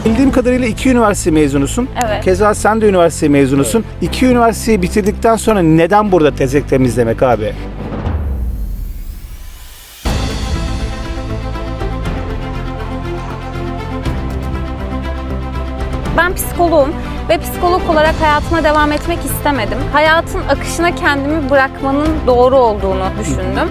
Bildiğim kadarıyla 2 üniversite mezunusun. Evet. Keza sen de üniversite mezunusun. 2 üniversiteyi bitirdikten sonra neden burada tezek temizlemek abi? Ben psikoloğum ve psikolog olarak hayatıma devam etmek istemedim. Hayatın akışına kendimi bırakmanın doğru olduğunu düşündüm.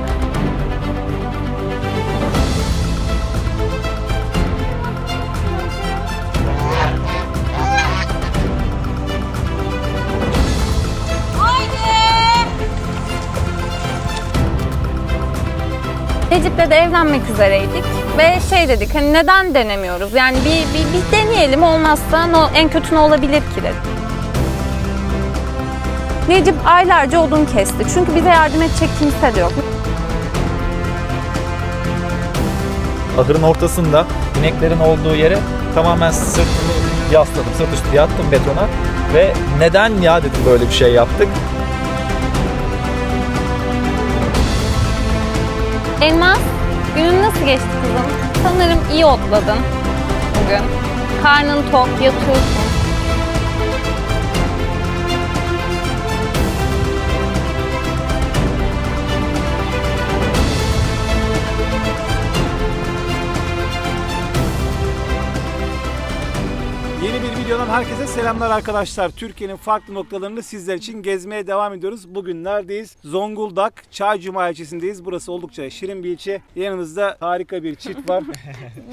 Necip'le de evlenmek üzereydik ve dedik hani neden denemiyoruz? Yani bir deneyelim, olmazsa en kötü ne olabilir ki dedik. Necip aylarca odun kesti çünkü bize yardım edecek kimse de yok. Ahırın ortasında ineklerin olduğu yere tamamen sırtımı yasladım, sırt üstü yattım betona ve neden ya dedim böyle bir şey yaptık. Elmas, günün nasıl geçti kızım? Sanırım iyi otladın bugün. Karnın tok, yatıyorsun. Yeni bir videodan herkese selamlar arkadaşlar. Türkiye'nin farklı noktalarını sizler için gezmeye devam ediyoruz. Bugün neredeyiz? Zonguldak Çaycuma ilçesindeyiz. Burası oldukça şirin bir ilçe. Yanımızda harika bir çift var.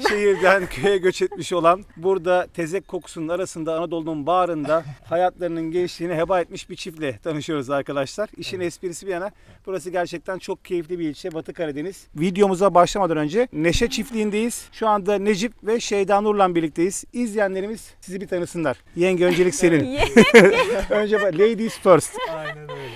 Şehirden köye göç etmiş olan, burada tezek kokusunun arasında Anadolu'nun bağrında hayatlarının gençliğini heba etmiş bir çiftle tanışıyoruz arkadaşlar. İşin esprisi bir yana, burası gerçekten çok keyifli bir ilçe. Batı Karadeniz. Videomuza başlamadan önce Neşe çiftliğindeyiz. Şu anda Necip ve Şeyda Nur'la birlikteyiz. İzleyenlerimiz sizi bir tanısınlar. Yenge, öncelik senin. Önce ladies first. Aynen öyle.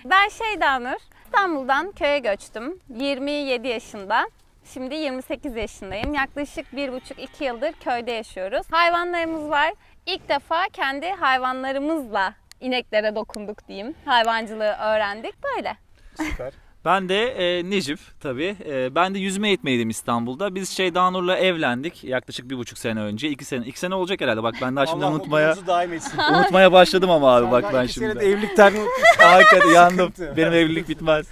Ben Şeyda Nur. İstanbul'dan köye göçtüm. 27 yaşında. Şimdi 28 yaşındayım. Yaklaşık 1,5-2 yıldır köyde yaşıyoruz. Hayvanlarımız var. İlk defa kendi hayvanlarımızla ineklere dokunduk diyeyim. Hayvancılığı öğrendik. Böyle. Süper. Ben de Necip tabii. Ben de yüzme eğitmeniydim İstanbul'da. Biz Şeyda Nur'la evlendik yaklaşık 1,5 sene önce. 2 sene olacak herhalde. Bak ben daha şimdi Allah mutluluğunuzu daim etsin. unutmaya başladım ama abi bak ben 2 şimdi. senede evlilik tercih Hakikaten yandım. Sıkıntı. Benim evlilik bitmez.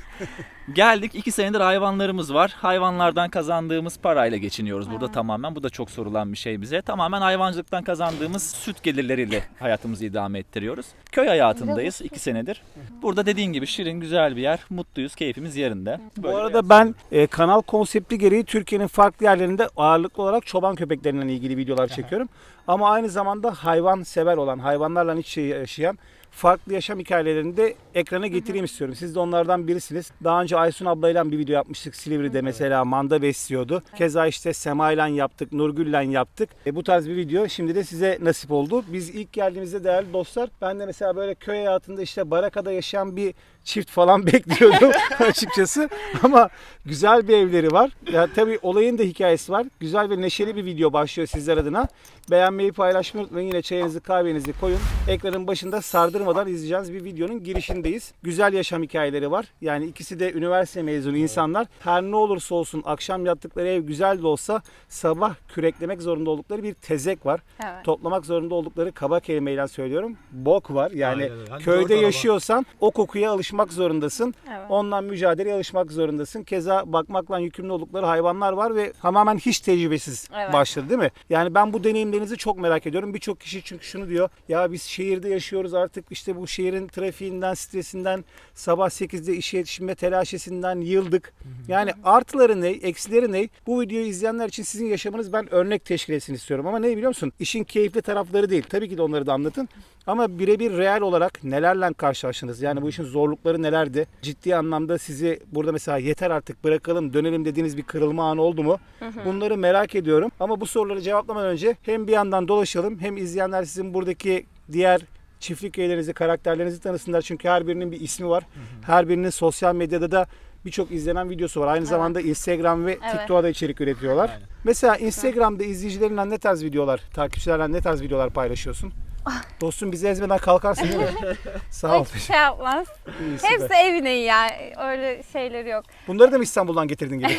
Geldik 2 senedir hayvanlarımız var. Hayvanlardan kazandığımız parayla geçiniyoruz burada tamamen. Bu da çok sorulan bir şey bize. Tamamen hayvancılıktan kazandığımız süt gelirleriyle hayatımızı idame ettiriyoruz. Köy hayatındayız 2 senedir. Burada dediğin gibi şirin, güzel bir yer. Mutluyuz, keyfimiz yerinde. Bu arada ben kanal konsepti gereği Türkiye'nin farklı yerlerinde ağırlıklı olarak çoban köpekleriyle ilgili videolar çekiyorum. Ama aynı zamanda hayvan sever olan, hayvanlarla iç içe yaşayan farklı yaşam hikayelerini de ekrana getireyim istiyorum. Siz de onlardan birisiniz. Daha önce Aysun ablayla bir video yapmıştık Silivri'de, mesela manda besliyordu. Keza işte Sema'yla yaptık, Nurgül'le yaptık. Bu tarz bir video şimdi de size nasip oldu. Biz ilk geldiğimizde değerli dostlar, ben de mesela böyle köy hayatında işte barakada yaşayan bir çift falan bekliyordum açıkçası. Ama güzel bir evleri var. Ya tabii olayın da hikayesi var. Güzel ve neşeli bir video başlıyor sizler adına. Beğenmeyi, paylaşmayı unutmayın. Yine çayınızı, kahvenizi koyun. Ekranın başında sardırmadan izleyeceğiniz bir videonun girişindeyiz. Güzel yaşam hikayeleri var. Yani ikisi de üniversite mezunu insanlar. Her ne olursa olsun akşam yattıkları ev güzel de olsa sabah küreklemek zorunda oldukları bir tezek var. Evet. Toplamak zorunda oldukları, kaba kelimeyle söylüyorum, bok var. Yani Aynen öyle. Hani köyde dört araba. yaşıyorsan o kokuya alışmak zorundasın. Evet. Ondan mücadeleye alışmak zorundasın. Keza bakmakla yükümlü oldukları hayvanlar var ve tamamen hiç tecrübesiz Evet. başladı değil mi? Yani ben bu deneyimlerinizi çok merak ediyorum. Birçok kişi çünkü şunu diyor. Ya biz şehirde yaşıyoruz artık, işte bu şehrin trafiğinden, stresinden, sabah 8'de işe yetişme telaşesinden yıldık. Yani artıları ne, eksileri ne? Bu videoyu izleyenler için sizin yaşamınız ben örnek teşkil etsin istiyorum. Ama ne biliyor musun? İşin keyifli tarafları değil. Tabii ki de onları da anlatın. Ama birebir real olarak nelerle karşılaştınız? Yani bu işin zorlukları nelerdi? Ciddi anlamda sizi burada mesela yeter artık bırakalım dönelim dediğiniz bir kırılma anı oldu mu? Bunları merak ediyorum. Ama bu soruları cevaplamadan önce hem bir yandan dolaşalım hem izleyenler sizin buradaki diğer çiftlik üyelerinizi, karakterlerinizi tanısınlar. Çünkü her birinin bir ismi var. Her birinin sosyal medyada da birçok izlenen videosu var. Aynı zamanda Instagram ve TikTok'a da içerik üretiyorlar. Aynen. Mesela Instagram'da izleyicilerinle ne tarz videolar, takipçilerle ne tarz videolar paylaşıyorsun? Dostum bizi ezmeden kalkarsın değil mi? Sağ ol. Hiçbir şey yapmaz. İyi, süper. Hepsi ev ineği ya. Öyle şeyleri yok. Bunları da mı İstanbul'dan getirdin gibi?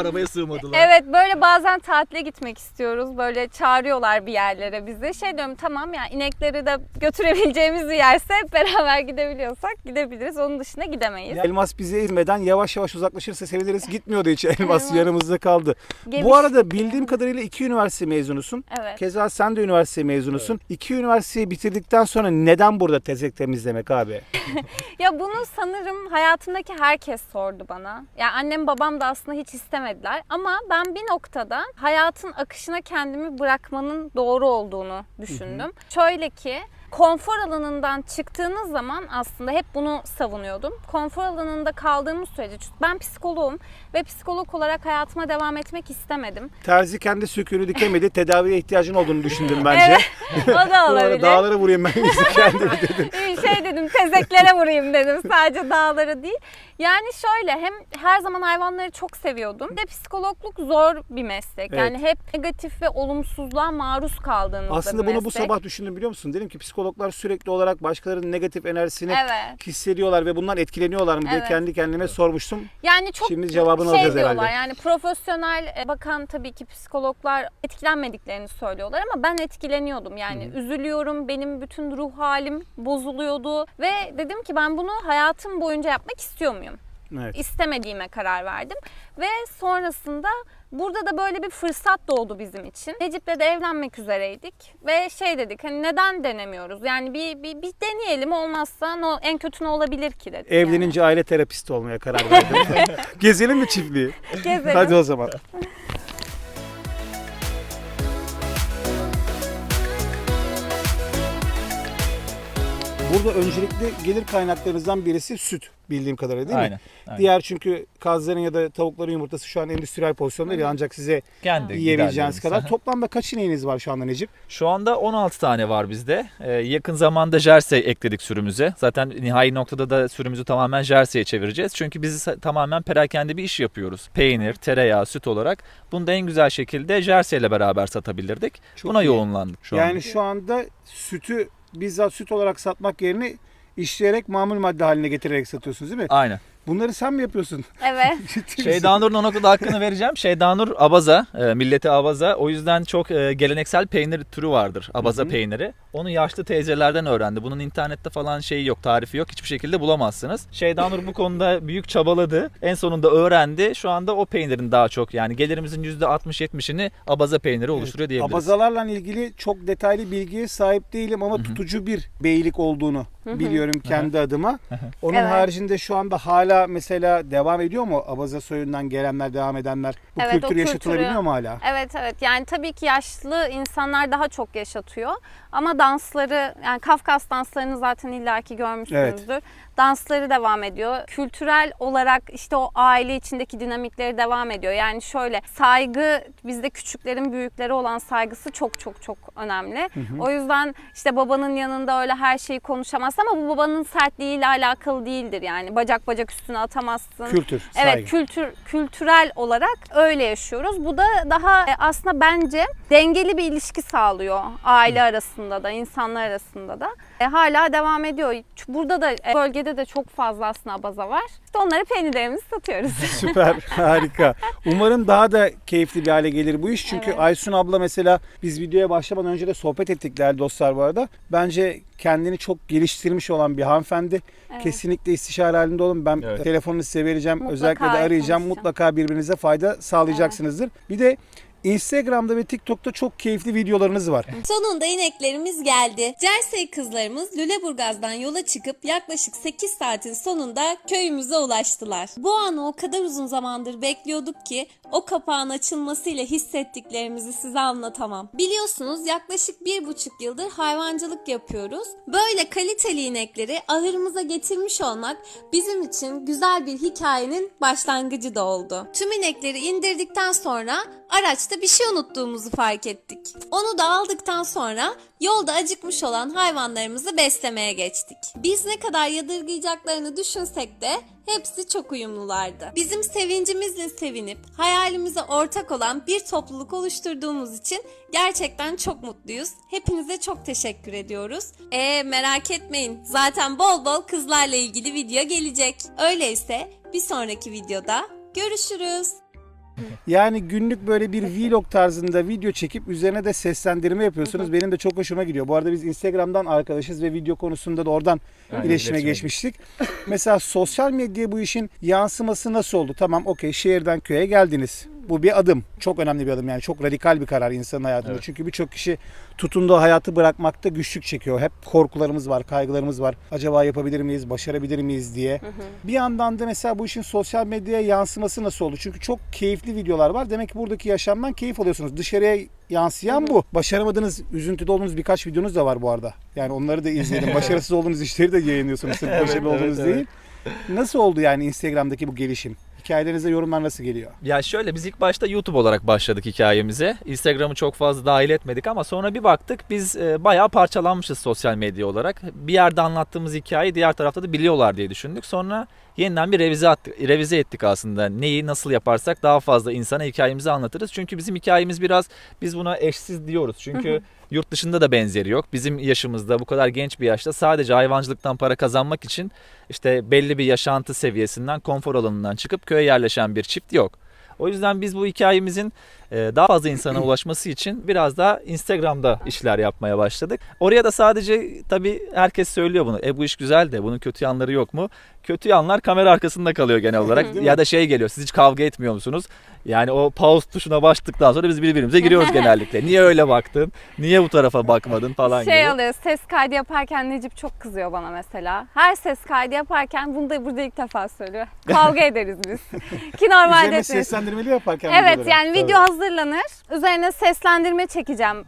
Arabaya sığmadılar. Evet, böyle bazen tatile gitmek istiyoruz. Böyle çağırıyorlar bir yerlere bizi. Şey diyorum, tamam ya, inekleri de götürebileceğimiz bir yerse hep beraber gidebiliyorsak gidebiliriz. Onun dışında gidemeyiz. Elmas bizi ezmeden yavaş yavaş uzaklaşırsa seviniriz. Gitmiyordu hiç. Elmas yanımızda kaldı. Geviş- Bu arada bildiğim kadarıyla 2 üniversite mezunusun. Evet. Keza sen de üniversite mezunusun. 2 üniversiteyi bitirdikten sonra neden burada tezek temizlemek abi? Ya bunu sanırım hayatımdaki herkes sordu bana. Ya annem babam da aslında hiç istemediler. Ama ben bir noktada hayatın akışına kendimi bırakmanın doğru olduğunu düşündüm. Şöyle ki, konfor alanından çıktığınız zaman aslında hep bunu savunuyordum. Konfor alanında kaldığımız sürece, çünkü ben psikoloğum ve psikolog olarak hayatıma devam etmek istemedim. Terzi kendi söküğünü dikemedi. Tedaviye ihtiyacın olduğunu düşündüm bence. Evet, o da Bu arada olabilir. dağlara vurayım ben kendimi dedim. Şey dedim, tezeklere vurayım dedim, sadece dağlara değil. Yani şöyle, hem her zaman hayvanları çok seviyordum. Bir de psikologluk zor bir meslek. Evet. Yani hep negatif ve olumsuzluğa maruz kaldığınız Aslında bir bunu bu meslek. sabah düşündüm biliyor musun? Dedim ki psikologlar sürekli olarak başkalarının negatif enerjisini Evet. hissediyorlar ve bundan etkileniyorlar mı diye Evet. kendi kendime sormuştum. Yani çok Şimdi cevabını şey alacağız diyorlar herhalde. yani, profesyonel bakan tabii ki psikologlar etkilenmediklerini söylüyorlar ama ben etkileniyordum. Yani üzülüyorum, benim bütün ruh halim bozuluyordu ve dedim ki ben bunu hayatım boyunca yapmak istiyor muyum? Evet. İstemediğime karar verdim ve sonrasında burada da böyle bir fırsat doğdu bizim için. Necip'le de evlenmek üzereydik ve şey dedik, hani neden denemiyoruz? Yani bir deneyelim, olmazsa en kötü ne olabilir ki dedik. Evlenince aile terapisti olmaya karar verdim. Gezelim mi çiftliği? Yani. Gezelim. Hadi o zaman. Burada öncelikle gelir kaynaklarınızdan birisi süt bildiğim kadarıyla değil mi? Aynen. Diğer çünkü kazların ya da tavukların yumurtası şu an endüstriyel pozisyonda değil ancak size Kendi yiyebileceğiniz giderlerimiz. kadar. Aha. Toplamda kaç ineğiniz var şu anda Necip? Şu anda 16 tane var bizde. Yakın zamanda jersey ekledik sürümüze. Zaten nihai noktada da sürümüzü tamamen jersey'e çevireceğiz. Çünkü biz tamamen perakende bir iş yapıyoruz. Peynir, tereyağı, süt olarak. Bunu da en güzel şekilde jersey ile beraber satabilirdik. Çok Buna iyi. yoğunlandık şu Yani anda. şu anda sütü bizzat süt olarak satmak yerine işleyerek mamul madde haline getirerek satıyorsunuz değil mi? Aynen. Bunları sen mi yapıyorsun? Evet. Şeydanur'un o noktada hakkını vereceğim. Şeydanur Abaza, milleti Abaza. O yüzden çok geleneksel peynir türü vardır. Abaza peyniri. Onu yaşlı teyzelerden öğrendi. Bunun internette falan şeyi yok, tarifi yok. Hiçbir şekilde bulamazsınız. Şeydanur bu konuda büyük çabaladı. En sonunda öğrendi. Şu anda o peynirin daha çok, yani gelirimizin %60-70'ini Abaza peyniri oluşturuyor diyebiliriz. Abazalarla ilgili çok detaylı bilgiye sahip değilim ama tutucu bir beylik olduğunu biliyorum kendi adıma. Onun Evet. haricinde şu anda hala mesela devam ediyor mu Abaza soyundan gelenler, devam edenler? Bu Evet, o kültür kültürü- yaşatılabiliyor mu hala? Evet, yani tabii ki yaşlı insanlar daha çok yaşatıyor ama dansları, yani Kafkas danslarını zaten illaki görmüşsünüzdür. Dansları devam ediyor. Kültürel olarak işte o aile içindeki dinamikleri devam ediyor. Yani şöyle, saygı, bizde küçüklerin büyüklere olan saygısı çok çok çok önemli. O yüzden işte babanın yanında öyle her şeyi konuşamazsın ama bu babanın sertliğiyle alakalı değildir. Yani bacak bacak üstüne atamazsın. Kültür, saygı. Evet, kültürel olarak öyle yaşıyoruz. Bu da daha aslında bence dengeli bir ilişki sağlıyor aile arasında da, insanlar arasında da. Hala devam ediyor. Burada da bölgede de çok fazla aslında abaza var. İşte onları peynirlerimizi satıyoruz. Süper, harika. Umarım daha da keyifli bir hale gelir bu iş. Çünkü Evet. Aysun abla mesela biz videoya başlamadan önce de sohbet ettik değerli dostlar bu arada. Bence kendini çok geliştirmiş olan bir hanımefendi. Evet. Kesinlikle istişare halinde olun. Ben Evet. telefonunu size vereceğim. Mutlaka Özellikle de arayacağım. konuşacağım. Mutlaka birbirinize fayda sağlayacaksınızdır. Bir de Instagram'da ve TikTok'ta çok keyifli videolarınız var. Sonunda ineklerimiz geldi. Jersey kızlarımız Lüleburgaz'dan yola çıkıp yaklaşık 8 saatin sonunda köyümüze ulaştılar. Bu anı o kadar uzun zamandır bekliyorduk ki o kapağın açılmasıyla hissettiklerimizi size anlatamam. Biliyorsunuz yaklaşık 1,5 yıldır hayvancılık yapıyoruz. Böyle kaliteli inekleri ahırımıza getirmiş olmak bizim için güzel bir hikayenin başlangıcı da oldu. Tüm inekleri indirdikten sonra araçta bir şey unuttuğumuzu fark ettik. Onu da aldıktan sonra yolda acıkmış olan hayvanlarımızı beslemeye geçtik. Biz ne kadar yadırgayacaklarını düşünsek de hepsi çok uyumlulardı. Bizim sevincimizle sevinip hayalimize ortak olan bir topluluk oluşturduğumuz için gerçekten çok mutluyuz. Hepinize çok teşekkür ediyoruz. Merak etmeyin, zaten bol bol kızlarla ilgili video gelecek. Öyleyse bir sonraki videoda görüşürüz. Yani günlük böyle bir vlog tarzında video çekip üzerine de seslendirme yapıyorsunuz. Benim de çok hoşuma gidiyor. Bu arada biz Instagram'dan arkadaşız ve video konusunda da oradan iletişime geçmiştik. Mesela sosyal medyaya bu işin yansıması nasıl oldu? Tamam, okey, şehirden köye geldiniz. Bu bir adım. Çok önemli bir adım, yani çok radikal bir karar insanın hayatında. Evet. Çünkü birçok kişi tutunduğu hayatı bırakmakta güçlük çekiyor. Hep korkularımız var, kaygılarımız var. Acaba yapabilir miyiz, başarabilir miyiz diye. Bir yandan da mesela bu işin sosyal medyaya yansıması nasıl oldu? Çünkü çok keyifli videolar var. Demek ki buradaki yaşamdan keyif alıyorsunuz. Dışarıya yansıyan bu. Başaramadığınız, üzüntüde olduğunuz birkaç videonuz da var bu arada. Yani onları da izledim. Başarısız olduğunuz işleri de yayınlıyorsunuz. Sırf başarılı olduğunuz değil. Nasıl oldu yani Instagram'daki bu gelişim? Hikayelerinize yorumlar nasıl geliyor? Ya şöyle, biz ilk başta YouTube olarak başladık hikayemize. Instagram'ı çok fazla dahil etmedik ama sonra bir baktık biz bayağı parçalanmışız sosyal medya olarak. Bir yerde anlattığımız hikayeyi diğer tarafta da biliyorlar diye düşündük. Sonra yeniden bir revize ettik aslında. Neyi nasıl yaparsak daha fazla insana hikayemizi anlatırız. Çünkü bizim hikayemiz biraz, biz buna eşsiz diyoruz. Çünkü yurt dışında da benzeri yok. Bizim yaşımızda, bu kadar genç bir yaşta sadece hayvancılıktan para kazanmak için işte belli bir yaşantı seviyesinden, konfor alanından çıkıp köye yerleşen bir çift yok. O yüzden biz bu hikayemizin daha fazla insana ulaşması için biraz daha Instagram'da işler yapmaya başladık. Oraya da sadece, tabii herkes söylüyor bunu. Bu iş güzel de bunun kötü yanları yok mu? Kötü yanlar kamera arkasında kalıyor genel olarak. Ya da şey geliyor, siz hiç kavga etmiyor musunuz? Yani o pause tuşuna bastıktan sonra biz birbirimize giriyoruz genellikle. Niye öyle baktın? Niye bu tarafa bakmadın falan gibi. Oluyor, ses kaydı yaparken Necip çok kızıyor bana mesela. Her ses kaydı yaparken, bunu da burada ilk defa söylüyor. Kavga ederiz biz. Ki normalde Üzerine seslendirmeli yaparken evet, videoları. yani video hazırlanır. Üzerine seslendirme çekeceğim.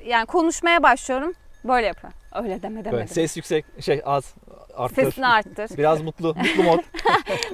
Yani konuşmaya başlıyorum. Böyle yapıyor. Öyle demedim. Böyle ses yüksek, az, arttır. Sesini arttır. Biraz mutlu mod.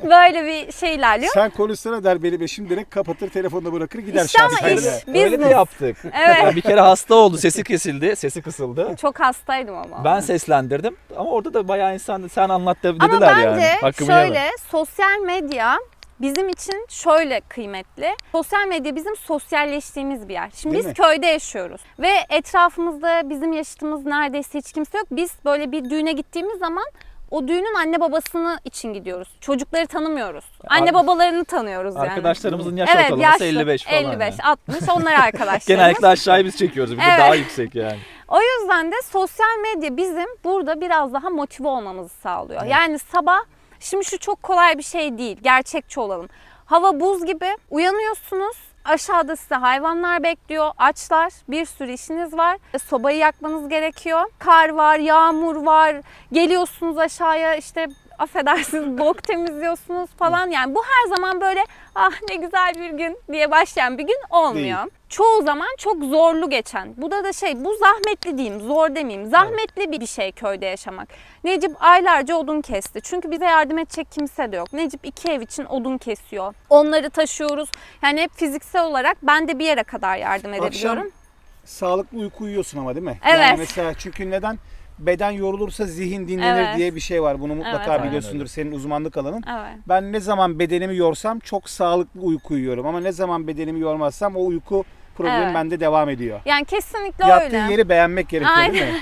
Böyle bir şey ilerliyor. Sen konuşsana der, benim eşim direkt kapatır, telefonda bırakır gider. İşte ama şarkıyla. iş Öyle de business. yaptık. Evet. Ya bir kere hasta oldu, sesi kesildi, sesi kısıldı. Çok hastaydım ama. Ben seslendirdim ama orada da bayağı insan sen anlat dediler ama yani. bence Hakkımı şöyle, yemem. sosyal medya bizim için şöyle kıymetli. Sosyal medya bizim sosyalleştiğimiz bir yer. Şimdi Değil biz mi? köyde yaşıyoruz ve etrafımızda bizim yaşıtımız neredeyse hiç kimse yok. Biz böyle bir düğüne gittiğimiz zaman o düğünün anne babasını için gidiyoruz. Çocukları tanımıyoruz. Anne babalarını tanıyoruz yani. Arkadaşlarımızın yaş Evet, ortalaması yaşlı, 55 falan. 55, yani. 60 onlar arkadaşlarımız. Genellikle aşağıya biz çekiyoruz. Bir de Evet. daha yüksek yani. O yüzden de sosyal medya bizim burada biraz daha motive olmamızı sağlıyor. Evet. Yani sabah, şimdi şu çok kolay bir şey değil, gerçekçi olalım. Hava buz gibi, uyanıyorsunuz, aşağıda size hayvanlar bekliyor, açlar, bir sürü işiniz var. Sobayı yakmanız gerekiyor. Kar var, yağmur var, geliyorsunuz aşağıya, işte affedersiniz bok temizliyorsunuz falan. Yani bu her zaman böyle ah ne güzel bir gün diye başlayan bir gün olmuyor. Değil. Çoğu zaman çok zorlu geçen. Bu da bu zahmetli diyeyim, zor demeyeyim. Zahmetli bir şey köyde yaşamak. Necip aylarca odun kesti. Çünkü bize yardım edecek kimse de yok. Necip 2 ev için odun kesiyor. Onları taşıyoruz. Yani hep fiziksel olarak ben de bir yere kadar yardım edebiliyorum. Akşam sağlıklı uyku uyuyorsun ama değil mi? Evet. Yani mesela çünkü neden? Beden yorulursa zihin dinlenir Evet. diye bir şey var. Bunu mutlaka Evet. biliyorsundur, senin uzmanlık alanın. Evet. Ben ne zaman bedenimi yorsam çok sağlıklı uyku uyuyorum. Ama ne zaman bedenimi yormazsam o uyku problemi Evet. bende devam ediyor. Yani kesinlikle Yattığın öyle. yeri beğenmek gerekiyor değil mi?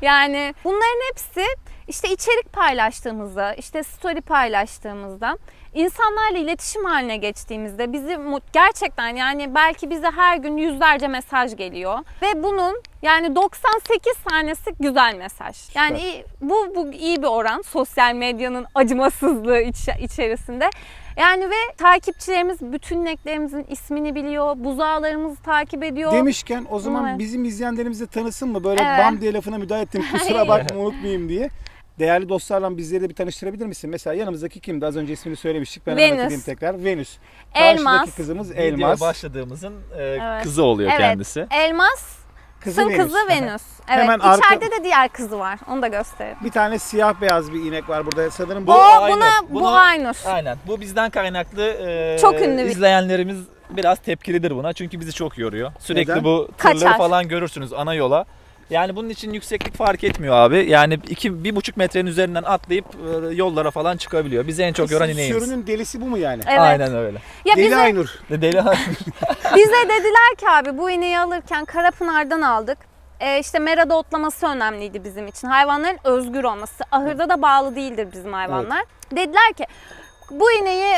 Yani bunların hepsi işte içerik paylaştığımızda, işte story paylaştığımızda, insanlarla iletişim haline geçtiğimizde bizi gerçekten, yani belki bize her gün yüzlerce mesaj geliyor ve bunun yani 98 tanesi güzel mesaj. Yani bu iyi bir oran sosyal medyanın acımasızlığı içerisinde. Yani ve takipçilerimiz bütün eklerimizin ismini biliyor, buzağlarımızı takip ediyor. Demişken o zaman Evet. bizim izleyenlerimiz de tanısın mı? Böyle Evet. bam diye lafına müdahale ettim. Kusura bakma, unutmayayım diye. Değerli dostlarla bizleri de bir tanıştırabilir misin? Mesela yanımızdaki kimdi? Az önce ismini söylemiştik. Ben Venüs. anlatayım tekrar. Venüs. Elmas. Karşıdaki kızımız Videoya Elmas. başladığımızın Evet. kızı oluyor Evet. kendisi. Elmas'ın kızı Venüs. Evet. Hemen İçeride de diğer kızı var. Onu da göstereyim. Bir tane siyah beyaz bir inek var burada. Sanırım Bu bu Aynur. bu Aynur. Aynen. Bu bizden kaynaklı Çok ünlü bir- izleyenlerimiz biraz tepkilidir buna çünkü bizi çok yoruyor. Sürekli Neden? bu tırları Kaçar. falan görürsünüz ana yola. Yani bunun için yükseklik fark etmiyor abi. Yani 1,5 metrenin üzerinden atlayıp yollara falan çıkabiliyor. Bizi en çok yoran ineğimiz. Sürünün delisi bu mu yani? Evet. Aynen öyle. Ya Deli bize, Aynur. Deli bize dediler ki abi bu ineği alırken Karapınar'dan aldık. İşte merada otlaması önemliydi bizim için. Hayvanların özgür olması. Ahırda da bağlı değildir bizim hayvanlar. Dediler ki bu ineği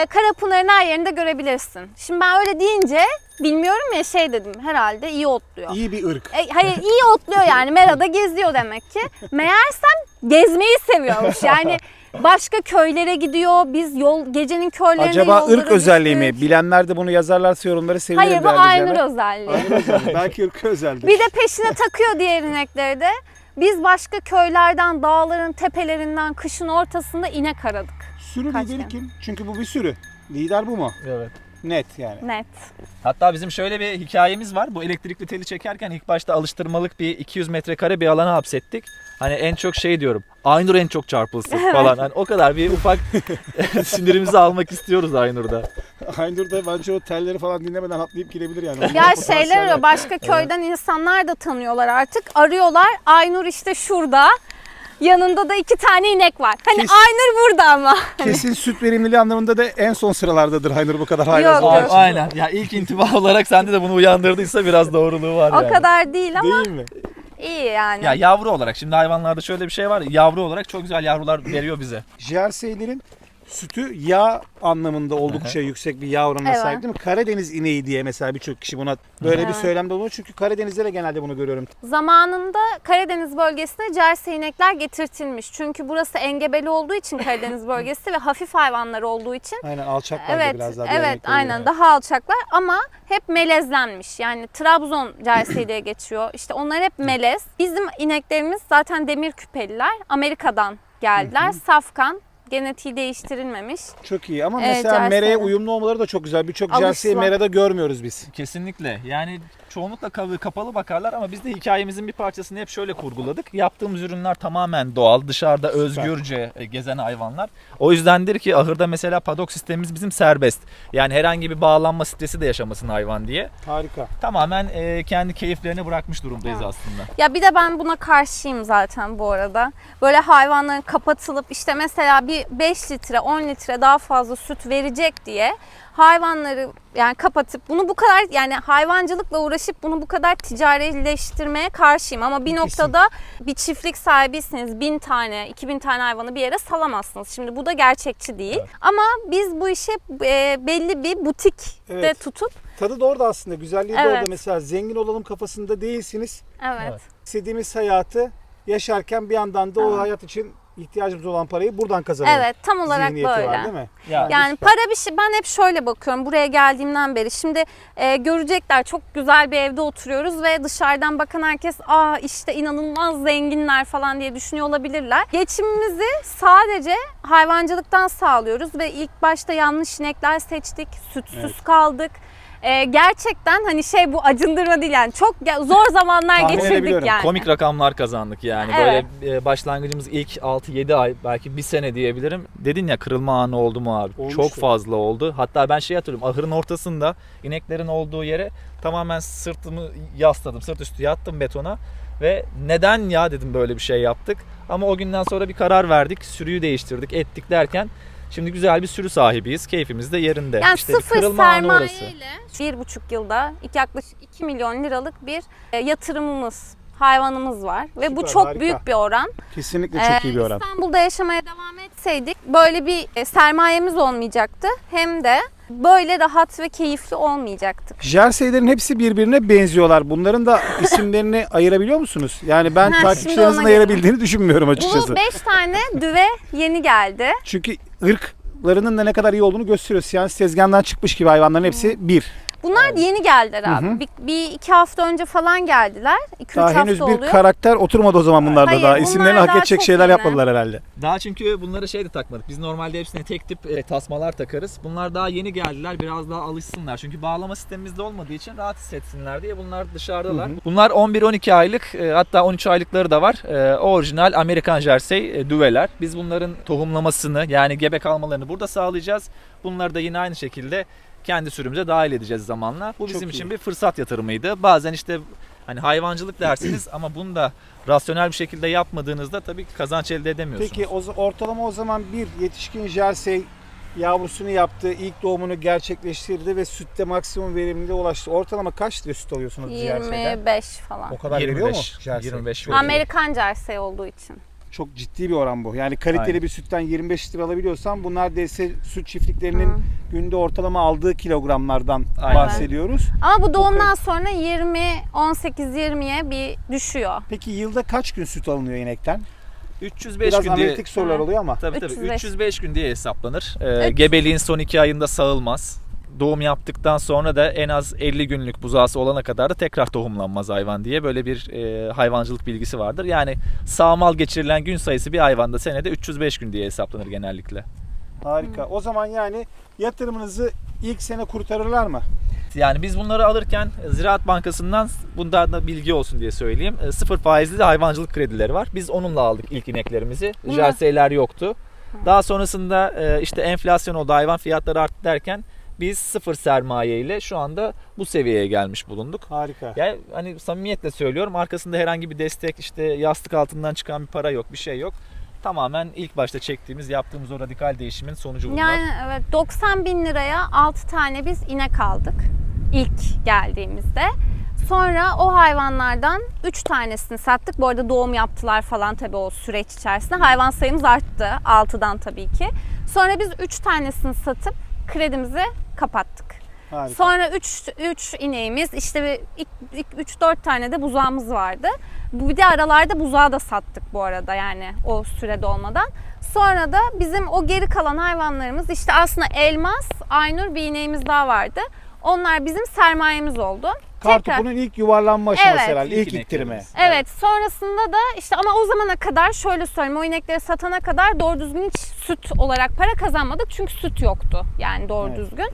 Karapınar'ın her yerinde görebilirsin. Şimdi ben öyle deyince bilmiyorum ya şey dedim herhalde iyi otluyor. İyi bir ırk. Hayır iyi otluyor yani merada geziyor demek ki. Meğersem gezmeyi seviyormuş yani başka köylere gidiyor biz gecenin körlerinde Acaba ırk yollara özelliği mi? düştük. Bilenler de bunu yazarlarsa yorumları sevinirim. Hayır bu değerli Aynur izleyenler. özelliği. Aynur özelliği. Belki ırkı özeldir. Bir de peşine takıyor diğer inekleri de. Biz başka köylerden, dağların tepelerinden kışın ortasında inek aradık. Sürü Kaç lideri tane? kim? Çünkü bu bir sürü. Lider bu mu? Evet. Net yani. Net. Hatta bizim şöyle bir hikayemiz var. Bu elektrikli teli çekerken ilk başta alıştırmalık bir 200 metrekare bir alana hapsettik. Hani en çok şey diyorum. Aynur en çok çarpılsın falan. Hani o kadar bir ufak sinirimizi almak istiyoruz Aynur'da. Aynur da bence o telleri falan dinlemeden atlayıp gidebilir yani. Ya şeyler arıyor, başka köyden insanlar da tanıyorlar artık. Arıyorlar. Aynur işte şurada. Yanında da 2 tane inek var. Hani Kes- Aynur burada ama. Kesin süt verimliliği anlamında da en son sıralardadır Aynur bu kadar hayvan Yok, olduğu yok. için. Aynen. Ya ilk intiba olarak sende de bunu uyandırdıysa biraz doğruluğu var O yani. kadar değil ama Değil mi? iyi yani. Ya yavru olarak şimdi hayvanlarda şöyle bir şey var. Yavru olarak çok güzel yavrular veriyor bize. Jerseylerin sütü yağ anlamında oldukça yüksek bir yağ oranına Evet. sahip değil mi? Karadeniz ineği diye mesela birçok kişi buna böyle bir Evet. söylemde bulunuyor. Çünkü Karadeniz'de de genelde bunu görüyorum. Zamanında Karadeniz bölgesine Jersey inekler getirtilmiş. Çünkü burası engebeli olduğu için Karadeniz bölgesi ve hafif hayvanlar olduğu için Aynen alçaklar da evet, biraz daha. diğer evet ineklere aynen göre. daha alçaklar ama hep melezlenmiş. Yani Trabzon Jersey diye geçiyor. İşte onlar hep melez. Bizim ineklerimiz zaten demir küpeliler. Amerika'dan geldiler. Safkan. Genetiği değiştirilmemiş. Çok iyi ama Evet, mesela Jersey. mereye uyumlu olmaları da çok güzel. Birçok Alıştılar. Jersey'i merada görmüyoruz biz. Kesinlikle. Yani çoğunlukla kapalı bakarlar ama biz de hikayemizin bir parçasını hep şöyle kurguladık. Yaptığımız ürünler tamamen doğal, dışarıda özgürce gezen hayvanlar. O yüzdendir ki ahırda mesela padok sistemimiz bizim serbest. Yani herhangi bir bağlanma stresi de yaşamasın hayvan diye. Harika. Tamamen kendi keyiflerine bırakmış durumdayız aslında. Ya bir de ben buna karşıyım zaten bu arada. Böyle hayvanların kapatılıp işte mesela bir 5 litre 10 litre daha fazla süt verecek diye hayvanları yani kapatıp bunu bu kadar yani hayvancılıkla uğraşıp bunu bu kadar ticarileştirmeye karşıyım. Ama bir noktada bir çiftlik sahibiyseniz 1000 tane 2000 tane hayvanı bir yere salamazsınız. Şimdi bu da gerçekçi değil. Evet. Ama biz bu işi belli bir butikte Evet. tutup Tadı da orada aslında. Güzelliği de Evet. orada. Mesela zengin olalım kafasında değilsiniz. evet. Evet. İstediğimiz hayatı yaşarken bir yandan da o Evet. hayat için ihtiyacımız olan parayı buradan kazanalım. Evet, tam olarak Zihniyeti böyle. var değil mi? Yani süper. para bir şey. Ben hep şöyle bakıyorum buraya geldiğimden beri. Şimdi görecekler çok güzel bir evde oturuyoruz ve dışarıdan bakan herkes işte inanılmaz zenginler falan diye düşünüyor olabilirler. Geçimimizi sadece hayvancılıktan sağlıyoruz ve ilk başta yanlış inekler seçtik, sütsüz Evet. kaldık. Gerçekten hani bu acındırma değil yani çok zor zamanlar Tahmin geçirdik edebiliyorum. yani. Komik rakamlar kazandık yani. Evet. Böyle başlangıcımız ilk 6-7 ay belki bir sene diyebilirim. Dedin ya kırılma anı oldu mu abi? Olmuştu. Çok fazla oldu. Hatta ben hatırlıyorum ahırın ortasında ineklerin olduğu yere tamamen sırtımı yasladım. Sırt üstü yattım betona ve neden ya dedim böyle bir şey yaptık. Ama o günden sonra bir karar verdik. Sürüyü değiştirdik ettik derken şimdi güzel bir sürü sahibiyiz. Keyfimiz de yerinde. Yani İşte bir sıfır kırılma anı orası. sermayeyle 1,5 yılda yaklaşık 2 milyon liralık bir yatırımımız, hayvanımız var. Ve bu Süper, çok harika. büyük bir oran. Kesinlikle çok iyi bir oran. İstanbul'da yaşamaya devam etseydik böyle bir sermayemiz olmayacaktı. Hem de böyle rahat ve keyifli olmayacaktık. Jerseylerin hepsi birbirine benziyorlar. Bunların da isimlerini ayırabiliyor musunuz? Yani ben Ha, şimdi takipçilerinizin ona ayırabildiğini düşünmüyorum açıkçası. Bu 5 tane düve yeni geldi. Çünkü ırklarının da ne kadar iyi olduğunu gösteriyor. Siyans tezgahından çıkmış gibi hayvanların hepsi bir. Bunlar yeni geldiler abi. Bir iki hafta önce falan geldiler. 2-3 Daha hafta henüz bir oluyor. karakter oturmadı o zaman bunlarda Hayır, daha. bunlar İsimlerini hak daha edecek çok şeyler yeni. yapmadılar herhalde. Daha çünkü bunları de takmadık. Biz normalde hepsine tek tip tasmalar takarız. Bunlar daha yeni geldiler. Biraz daha alışsınlar. Çünkü bağlama sistemimizde olmadığı için rahat hissetsinler diye bunlar dışarıdalar. Bunlar 11-12 aylık hatta 13 aylıkları da var. Orijinal Amerikan Jersey düveler. Biz bunların tohumlamasını yani gebe kalmalarını burada sağlayacağız. Bunları da yine aynı şekilde kendi sürümüze dahil edeceğiz zamanla. Bu bizim iyi. için bir fırsat yatırımıydı. Bazen işte hani hayvancılık dersiniz ama bunu da rasyonel bir şekilde yapmadığınızda tabii kazanç elde edemiyorsunuz. Peki ortalama o zaman bir yetişkin jersey yavrusunu yaptı, ilk doğumunu gerçekleştirdi ve sütte maksimum verimliliğe ulaştı. Ortalama kaç litre süt alıyorsunuz jerseyden? 25 falan. O kadar veriyor mu jersey? 25 veriyor. Amerikan jersey olduğu için. Çok ciddi bir oran bu. Yani kaliteli Aynen. bir sütten 25 litre alabiliyorsan bu neredeyse süt çiftliklerinin günde ortalama aldığı kilogramlardan Aynen. bahsediyoruz. Ama bu doğumdan sonra 18-20'ye bir düşüyor. Peki yılda kaç gün süt alınıyor inekten? 305 Biraz gün diye. analitik sorular oluyor ama. Tabii 305. 305 gün diye hesaplanır. Gebeliğin son 2 ayında sağılmaz. Doğum yaptıktan sonra da en az 50 günlük buzağısı olana kadar da tekrar tohumlanmaz hayvan diye böyle bir hayvancılık bilgisi vardır. Yani sağmal geçirilen gün sayısı bir hayvanda senede 305 gün diye hesaplanır genellikle. Harika. O zaman yani yatırımınızı ilk sene kurtarırlar mı? Yani biz bunları alırken Ziraat Bankası'ndan bundan da bilgi olsun diye söyleyeyim. 0 faizli de hayvancılık kredileri var. Biz onunla aldık ilk ineklerimizi. Jerseyler yoktu. Daha sonrasında işte enflasyon oldu, hayvan fiyatları arttı derken biz 0 sermaye ile şu anda bu seviyeye gelmiş bulunduk. Harika. Yani hani samimiyetle söylüyorum, arkasında herhangi bir destek, işte yastık altından çıkan bir para yok, bir şey yok. Tamamen ilk başta yaptığımız o radikal değişimin sonucu bunlar. Yani evet 90 bin liraya 6 tane biz inek aldık ilk geldiğimizde. Sonra o hayvanlardan 3 tanesini sattık. Bu arada doğum yaptılar falan tabii o süreç içerisinde. Hayvan sayımız arttı 6'dan tabii ki. Sonra biz 3 tanesini satıp kredimizi kapattık. Harika. Sonra 3 ineğimiz, işte 3-4 tane de buzağımız vardı. Bir de aralarda buzağı da sattık bu arada, yani o sürede olmadan. Sonra da bizim o geri kalan hayvanlarımız, işte aslında Elmas, Aynur, bir ineğimiz daha vardı. Onlar bizim sermayemiz oldu. Kartopunun ilk yuvarlanma aşaması Evet. herhalde. İlk İlk iktirme. ineklerimiz. Evet, sonrasında da işte ama o zamana kadar şöyle söyleyeyim, o inekleri satana kadar doğru düzgün hiç süt olarak para kazanmadık. Çünkü süt yoktu yani doğru Evet. düzgün.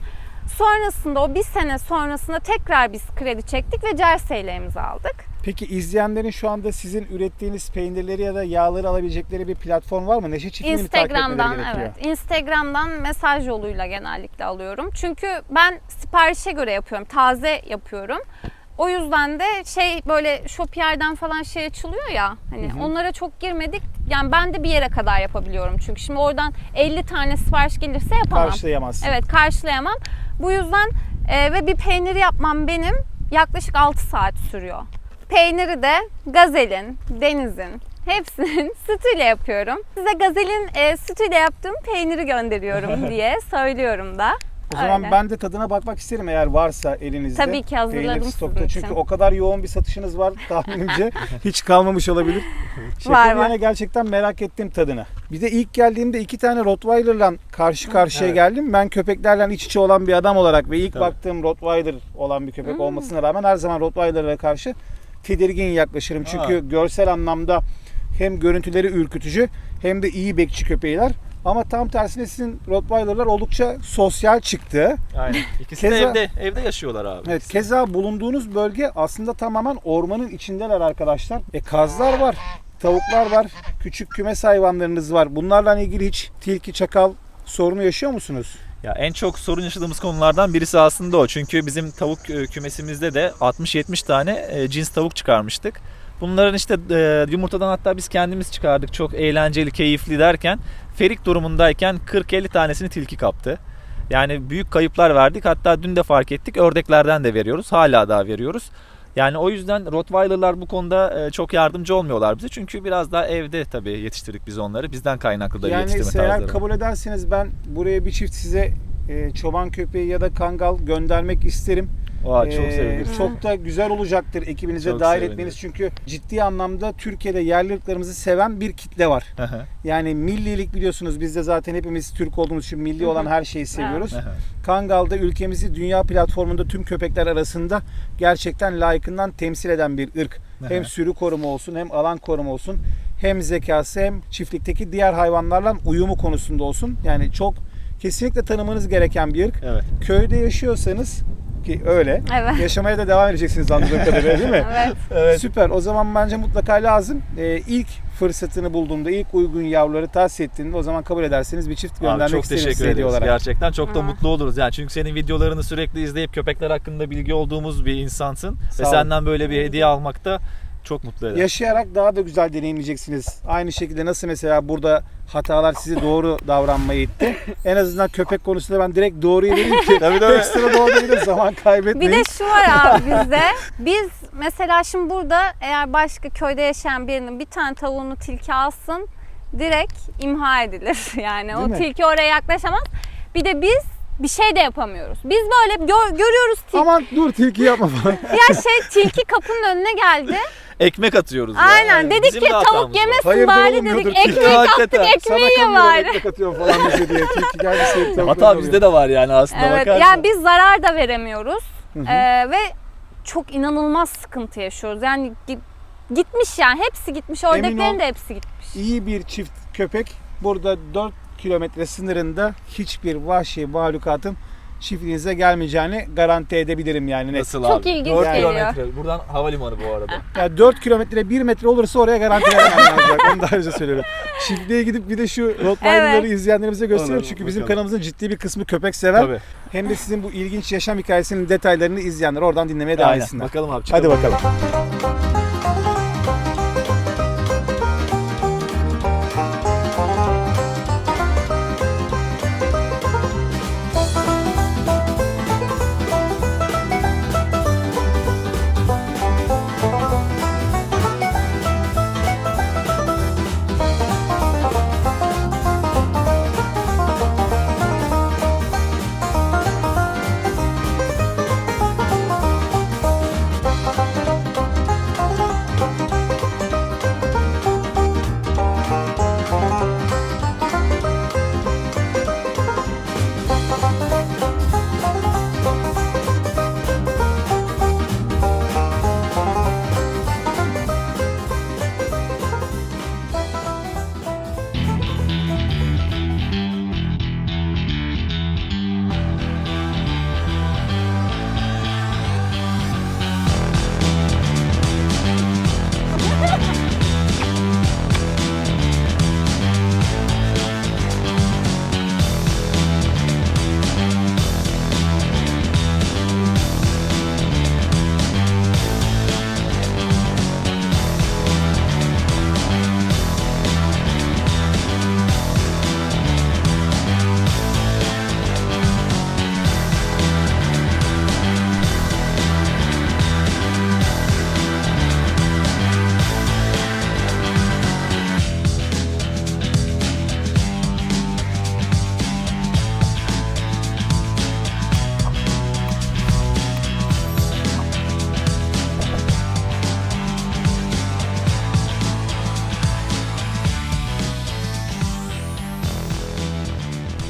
Sonrasında o bir sene sonrasında tekrar biz kredi çektik ve jerseylerimizi aldık. Peki izleyenlerin şu anda sizin ürettiğiniz peynirleri ya da yağları alabilecekleri bir platform var mı? Neşe Çiftliği'ni mi takip etmeleri Instagram'dan, gerekiyor? evet. Instagram'dan mesaj yoluyla genellikle alıyorum. Çünkü ben siparişe göre yapıyorum. Taze yapıyorum. O yüzden de böyle Shopier'den falan açılıyor ya. Hani onlara çok girmedik. Yani ben de bir yere kadar yapabiliyorum. Çünkü şimdi oradan 50 tane sipariş gelirse yapamam. Karşılayamazsın. Evet, karşılayamam. Bu yüzden ve bir peyniri yapmam benim yaklaşık 6 saat sürüyor. Peyniri de Gazel'in, Deniz'in hepsinin sütüyle yapıyorum. Size Gazel'in sütüyle yaptığım peyniri gönderiyorum diye söylüyorum da. O zaman Öyle. ben de tadına bakmak isterim eğer varsa elinizde. Tabii ki hazırladım Peynir sizin stokta. için. Çünkü o kadar yoğun bir satışınız var tahminimce hiç kalmamış olabilir. Şaka Var, bir var. yana gerçekten merak ettim tadını. Bir de ilk geldiğimde 2 tane Rottweiler'la karşı karşıya geldim. Ben köpeklerle iç içe olan bir adam olarak ve ilk baktığım Rottweiler olan bir köpek olmasına rağmen her zaman Rottweiler'lara karşı tedirgin yaklaşırım. Çünkü görsel anlamda hem görüntüleri ürkütücü hem de iyi bekçi köpeğiler. Ama tam tersine sizin Rottweiler'lar oldukça sosyal çıktı. Aynen. İkisi Keza- de evde yaşıyorlar abi. Evet, keza bulunduğunuz bölge aslında tamamen ormanın içindeler arkadaşlar. Kazlar var, tavuklar var, küçük kümes hayvanlarınız var. Bunlarla ilgili hiç tilki, çakal sorunu yaşıyor musunuz? Ya en çok sorun yaşadığımız konulardan birisi aslında o. Çünkü bizim tavuk kümesimizde de 60-70 tane cins tavuk çıkarmıştık. Bunların işte yumurtadan hatta biz kendimiz çıkardık. Çok eğlenceli, keyifli derken ferik durumundayken 40-50 tanesini tilki kaptı. Yani büyük kayıplar verdik. Hatta dün de fark ettik. Ördeklerden de veriyoruz. Hala daha veriyoruz. Yani o yüzden Rottweiler'lar bu konuda çok yardımcı olmuyorlar bize. Çünkü biraz daha evde tabii yetiştirdik biz onları. Bizden kaynaklı da Yani yetiştirme eğer tarzları. kabul ederseniz ben buraya bir çift size çoban köpeği ya da kangal göndermek isterim. Aa, çok seviniriz. Çok da güzel olacaktır ekibinize Çok dahil seviniriz. etmeniz. Çünkü ciddi anlamda Türkiye'de yerli ırklarımızı seven bir kitle var. Yani millilik biliyorsunuz, biz de zaten hepimiz Türk olduğumuz için milli olan her şeyi seviyoruz. Kangal'da ülkemizi dünya platformunda tüm köpekler arasında gerçekten layıkından temsil eden bir ırk. Hem sürü koruma olsun, hem alan koruma olsun, hem zekası, hem çiftlikteki diğer hayvanlarla uyumu konusunda olsun. Yani çok kesinlikle tanımanız gereken bir ırk. Evet. Köyde yaşıyorsanız ki öyle. Evet. Yaşamaya da devam edeceksiniz anladığım kadarıyla değil mi? Evet. Süper. O zaman bence mutlaka lazım. İlk fırsatını bulduğumda, ilk uygun yavruları tahsis ettiğinde o zaman kabul ederseniz bir çift Abi göndermek çok isteriz teşekkür size hediye ederiz. olarak. Gerçekten çok da Hı. mutlu oluruz. Yani çünkü senin videolarını sürekli izleyip köpekler hakkında bilgi olduğumuz bir insansın. Sağ Ve ol. senden böyle bir hediye almak da çok mutlu eder. Yaşayarak daha da güzel deneyimleyeceksiniz. Aynı şekilde nasıl mesela burada hatalar sizi doğru davranmaya itti. En azından köpek konusunda ben direkt doğruyu vereyim ki ekstra doğru değil de zaman Bir kaybetmeyin. de şu var abi bizde. Biz mesela şimdi burada eğer başka köyde yaşayan birinin bir tane tavuğunu tilki alsın direkt imha edilir. Yani Değil o mi? tilki oraya yaklaşamaz. Bir de biz bir şey de yapamıyoruz. Biz böyle görüyoruz tilki. Aman dur tilki yapma falan. Ya tilki kapının önüne geldi. Ekmek atıyoruz ya. Aynen Yani dedik bizim ki de tavuk hatamız var. yemesin Hayırdır bari olmuyordur dedik. tilki. Ekmeği Hakikaten. kaptık Sana ekmeği ye kamıyorum bari. ekmek atıyorum falan bize diye. Tilki geldi sevip tavukları Hata alıyor. bizde de var yani aslında Evet, bakarsan. yani biz zarar da veremiyoruz. Ve çok inanılmaz sıkıntı yaşıyoruz. Yani gitmiş yani hepsi gitmiş. Emin Ördeklerin ol. de hepsi gitmiş. İyi bir çift köpek burada 4 kilometre sınırında hiçbir vahşi mahlukatın çiftliğinize gelmeyeceğini garanti edebilirim yani net. Nasıl Çok abi? ilginç 4 geliyor. kilometre. Buradan havalimanı bu arada. Yani 4 kilometre 1 metre olursa oraya garanti vermem lazım. Onu daha önce söylüyorum. Çiftliğe gidip bir de şu Rottweiler'ları Evet. izleyenlerimize gösterelim. Olur, Çünkü bizim bakalım. kanalımızın ciddi bir kısmı köpek sever. Tabii. Hem de sizin bu ilginç yaşam hikayesinin detaylarını izleyenler oradan dinlemeye devam Aynen. etsinler. Bakalım abi. Hadi bakalım.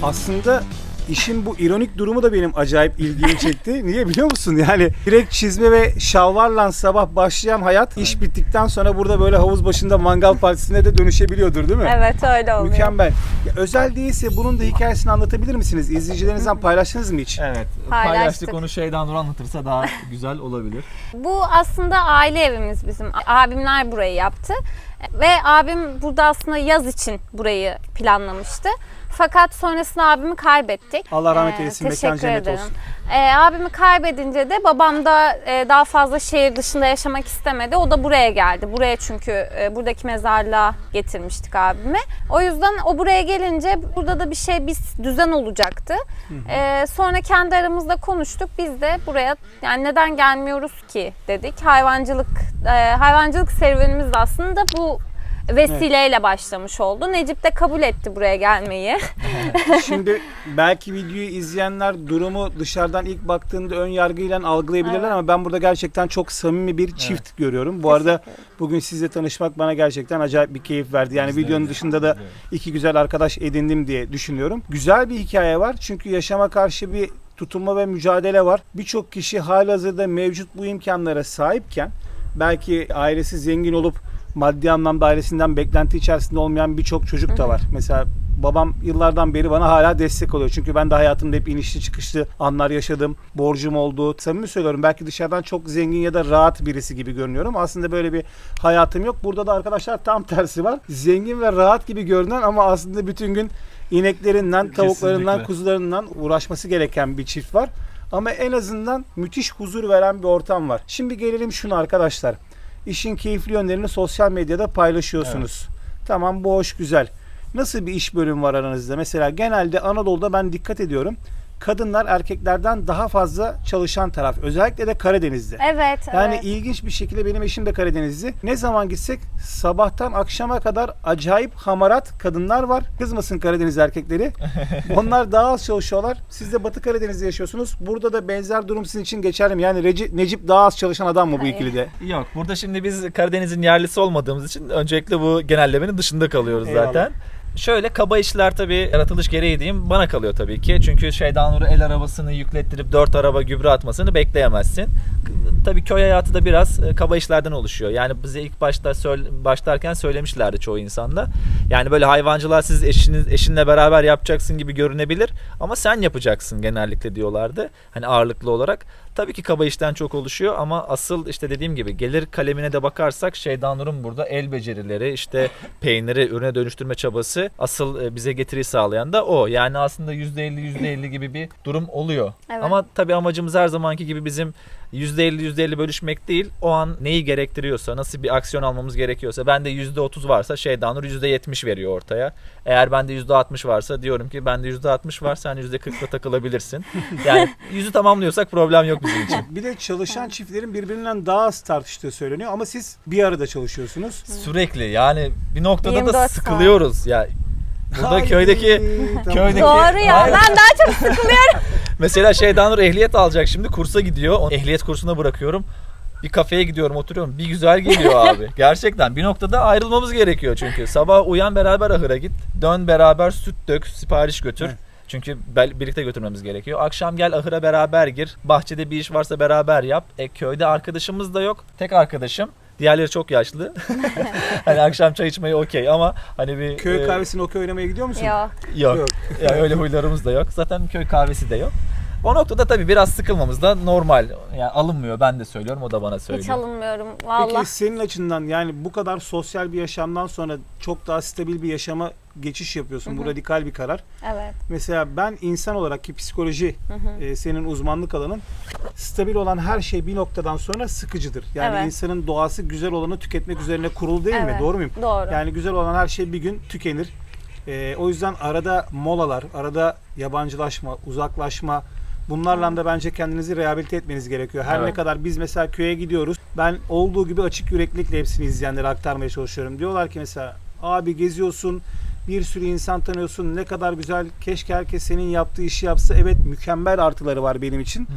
Aslında işin bu ironik durumu da benim acayip ilgimi çekti. Niye biliyor musun? Yani direkt çizme ve şalvarla sabah başlayan hayat iş bittikten sonra burada böyle havuz başında mangal partisine de dönüşebiliyordur değil mi? Evet öyle oluyor. Mükemmel. Ya, özel değilse bunun da hikayesini anlatabilir misiniz? İzleyicilerinizden paylaştınız mı hiç? Evet. Paylaştık. Paylaştık onu Şeyda Nur anlatırsa daha güzel olabilir. Bu aslında aile evimiz bizim. Abimler burayı yaptı. Ve abim burada aslında yaz için burayı planlamıştı. Fakat sonrasında abimi kaybettik. Allah rahmet eylesin, mekan Teşekkür cennet ederim. olsun. Abimi kaybedince de babam da daha fazla şehir dışında yaşamak istemedi. O da buraya geldi. Buraya çünkü buradaki mezarlığa getirmiştik abimi. O yüzden o buraya gelince burada da bir düzen olacaktı. Sonra kendi aramızda konuştuk. Biz de buraya yani neden gelmiyoruz ki dedik. Hayvancılık serüvenimiz de aslında bu vesileyle başlamış oldu. Necip de kabul etti buraya gelmeyi. Şimdi belki videoyu izleyenler durumu dışarıdan ilk baktığında ön yargıyla algılayabilirler ama ben burada gerçekten çok samimi bir çift görüyorum. Bu arada bugün sizle tanışmak bana gerçekten acayip bir keyif verdi. Yani videonun dışında da iki güzel arkadaş edindim diye düşünüyorum. Güzel bir hikaye var çünkü yaşama karşı bir tutunma ve mücadele var. Birçok kişi halihazırda mevcut bu imkanlara sahipken belki ailesi zengin olup maddi anlamda ailesinden beklenti içerisinde olmayan birçok çocuk da var. Mesela babam yıllardan beri bana hala destek oluyor. Çünkü ben de hayatımda hep inişli çıkışlı anlar yaşadım. Borcum oldu. Samimi söylüyorum, belki dışarıdan çok zengin ya da rahat birisi gibi görünüyorum. Aslında böyle bir hayatım yok. Burada da arkadaşlar tam tersi var. Zengin ve rahat gibi görünen ama aslında bütün gün ineklerinden, tavuklarından, Kesinlikle. kuzularından uğraşması gereken bir çift var. Ama en azından müthiş huzur veren bir ortam var. Şimdi gelelim şuna arkadaşlar. İşin keyifli yönlerini sosyal medyada paylaşıyorsunuz. Tamam, bu hoş, güzel. Nasıl bir iş bölümü var aranızda? Mesela genelde Anadolu'da ben dikkat ediyorum. Kadınlar erkeklerden daha fazla çalışan taraf. Özellikle de Karadeniz'de. Evet, Yani evet. ilginç bir şekilde benim eşim de Karadenizli. Ne zaman gitsek sabahtan akşama kadar acayip hamarat kadınlar var. Kızmasın Karadeniz erkekleri. Onlar daha az çalışıyorlar. Siz de Batı Karadeniz'de yaşıyorsunuz. Burada da benzer durum sizin için geçerli mi? Yani Necip daha az çalışan adam mı bu Hayır. ikilide? Yok, burada şimdi biz Karadeniz'in yerlisi olmadığımız için öncelikle bu genellemenin dışında kalıyoruz Eyvallah. zaten. Şöyle kaba işler tabii yaratılış gereği diyeyim bana kalıyor tabii ki. Çünkü Şeydanur'u el arabasını yüklettirip 4 araba gübre atmasını bekleyemezsin. Tabii köy hayatı da biraz kaba işlerden oluşuyor. Yani bize ilk başta başlarken söylemişlerdi çoğu insanda. Yani böyle hayvancılığa siz eşinle beraber yapacaksın gibi görünebilir ama sen yapacaksın genellikle diyorlardı. Hani ağırlıklı olarak. Tabii ki kaba işten çok oluşuyor ama asıl işte dediğim gibi gelir kalemine de bakarsak Şeydanur'un burada el becerileri, işte peyniri ürüne dönüştürme çabası asıl bize getiri sağlayan da o. Yani aslında %50 gibi bir durum oluyor. Evet. Ama tabii amacımız her zamanki gibi bizim %50 bölüşmek değil. O an neyi gerektiriyorsa, nasıl bir aksiyon almamız gerekiyorsa. Bende %30 varsa Şeydanur %70 veriyor ortaya. Eğer bende %60 varsa diyorum ki bende %60 var, sen %40'la takılabilirsin. Yani yüzü tamamlıyorsak problem yok bizim için. Bir de çalışan çiftlerin birbirinden daha az tartıştığı söyleniyor ama siz bir arada çalışıyorsunuz. Sürekli yani bir noktada 24 da saat. sıkılıyoruz. Ya burada Haydi, köydeki tamam. Doğru ya. Hayır. Ben daha çok sıkılıyorum. Mesela Şeydanur ehliyet alacak şimdi, kursa gidiyor. Onu ehliyet kursuna bırakıyorum. Bir kafeye gidiyorum, oturuyorum. Bir güzel geliyor abi. Gerçekten bir noktada ayrılmamız gerekiyor çünkü. Sabah uyan beraber ahıra git. Dön beraber süt dök, sipariş götür. Evet. Çünkü birlikte götürmemiz gerekiyor. Akşam gel ahıra beraber gir. Bahçede bir iş varsa beraber yap. Köyde arkadaşımız da yok. Tek arkadaşım. Diğerleri çok yaşlı. Hani akşam çay içmeyi okey ama hani bir Köy kahvesine okey oynamaya gidiyor musun? Yok. yok. Yok. Ya öyle huylarımız da yok. Zaten köy kahvesi de yok. O noktada tabii biraz sıkılmamız da normal. Yani alınmıyor, ben de söylüyorum, o da bana söylüyor. Hiç alınmıyorum. Vallahi. Peki senin açından, yani bu kadar sosyal bir yaşamdan sonra çok daha stabil bir yaşama geçiş yapıyorsun. Bu radikal bir karar. Evet. Mesela ben insan olarak ki psikoloji senin uzmanlık alanın, stabil olan her şey bir noktadan sonra sıkıcıdır. Yani Evet. insanın doğası güzel olanı tüketmek üzerine kurulu değil mi? Evet. Doğru muyum? Doğru. Yani güzel olan her şey bir gün tükenir. O yüzden arada molalar, arada yabancılaşma, uzaklaşma, bunlarla da bence kendinizi rehabilite etmeniz gerekiyor. Her Evet. ne kadar biz mesela köye gidiyoruz. Ben olduğu gibi açık yüreklilikle hepsini izleyenlere aktarmaya çalışıyorum. Diyorlar ki mesela abi geziyorsun, bir sürü insan tanıyorsun, ne kadar güzel, keşke herkes senin yaptığı işi yapsa. Evet, mükemmel artıları var benim için.